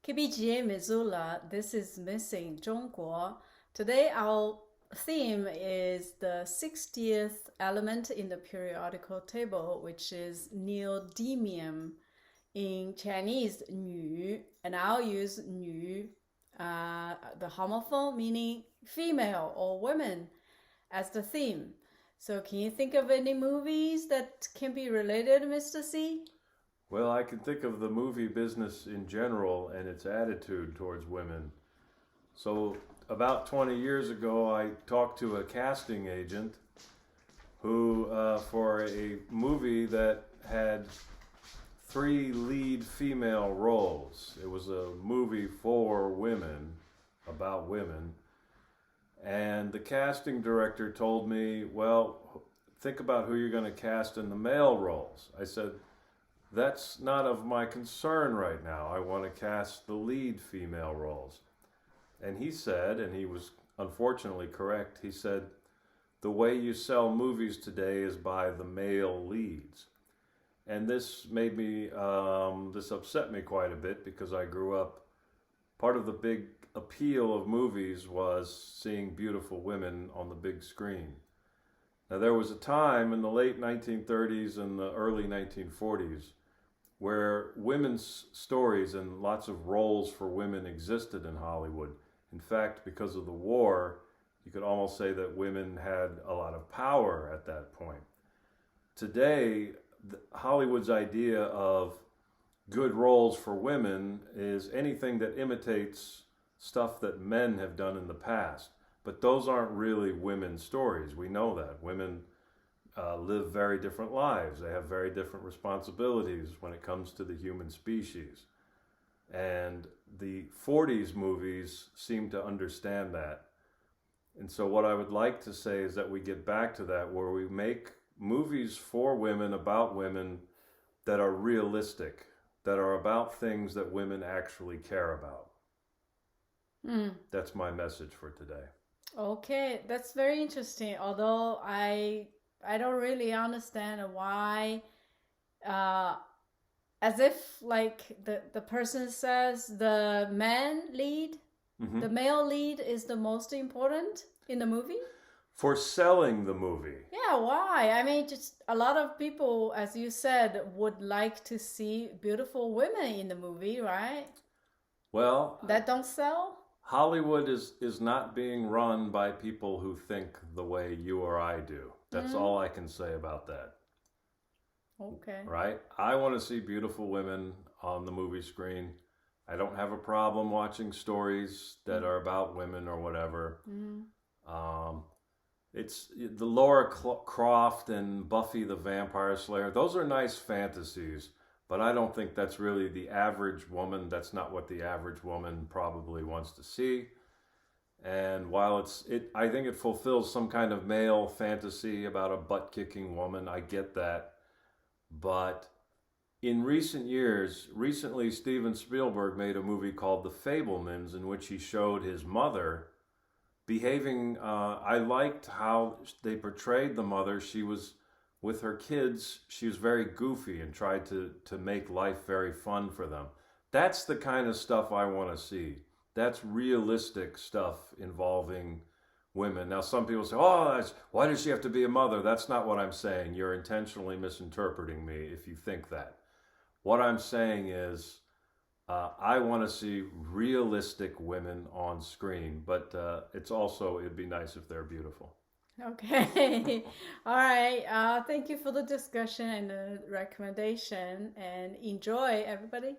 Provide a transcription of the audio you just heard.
KBGA Missoula, this is Missing 中国. Today our theme is the 60th element in the periodical table, which is neodymium. In Chinese, 女, and I'll use 女, the homophone meaning female or women, as the theme. So can you think of any movies that can be related, Mr. C? Well, I can think of the movie business in general and its attitude towards women. So about 20 years ago, I talked to a casting agent who, for a movie that had 3 lead female roles. It was a movie for women, about women. And the casting director told me, well, think about who you're going to cast in the male roles. I said, that's not of my concern right now. I want to cast the lead female roles. And he said, and he was unfortunately correct, he said, the way you sell movies today is by the male leads. And this made me, this upset me quite a bit because I grew up, part of the big appeal of movies was seeing beautiful women on the big screen. Now there was a time in the late 1930s and the early 1940s where women's stories and lots of roles for women existed in Hollywood. In fact, because of the war, you could almost say that women had a lot of power at that point. Today, Hollywood's idea of good roles for women is anything that imitates stuff that men have done in the past. But those aren't really women's stories. We know that. Women live very different lives. They have very different responsibilities when it comes to the human species. And the 40s movies seem to understand that. And so what I would like to say is that we get back to that, where we make movies for women, about women, that are realistic, that are about things that women actually care about. That's my message for today. Okay, that's very interesting. Although I don't really understand why, as if like the person says the man lead, the male lead is the most important in the movie. For selling the movie. Yeah, why? I mean, just a lot of people, as you said, would like to see beautiful women in the movie, right? Well, that don't sell? Hollywood is not being run by people who think the way you or I do. That's all I can say about that. Okay. Right? I want to see beautiful women on the movie screen. I don't have a problem watching stories that are about women or whatever. It's the Laura Croft and Buffy the Vampire Slayer. Those are nice fantasies. But I don't think that's really the average woman. That's not what the average woman probably wants to see. And while I think it fulfills some kind of male fantasy about a butt-kicking woman. I get that. But in recent years, recently Steven Spielberg made a movie called The Fabelmans, in which he showed his mother behaving. I liked how they portrayed the mother. She was with her kids, she was very goofy and tried to make life very fun for them. That's the kind of stuff I want to see. That's realistic stuff involving women. Now, some people say, oh, why does she have to be a mother? That's not what I'm saying. You're intentionally misinterpreting me if you think that. What I'm saying is, I want to see realistic women on screen, but it'd be nice if they're beautiful. Okay. All right. Thank you for the discussion and the recommendation, and enjoy, everybody.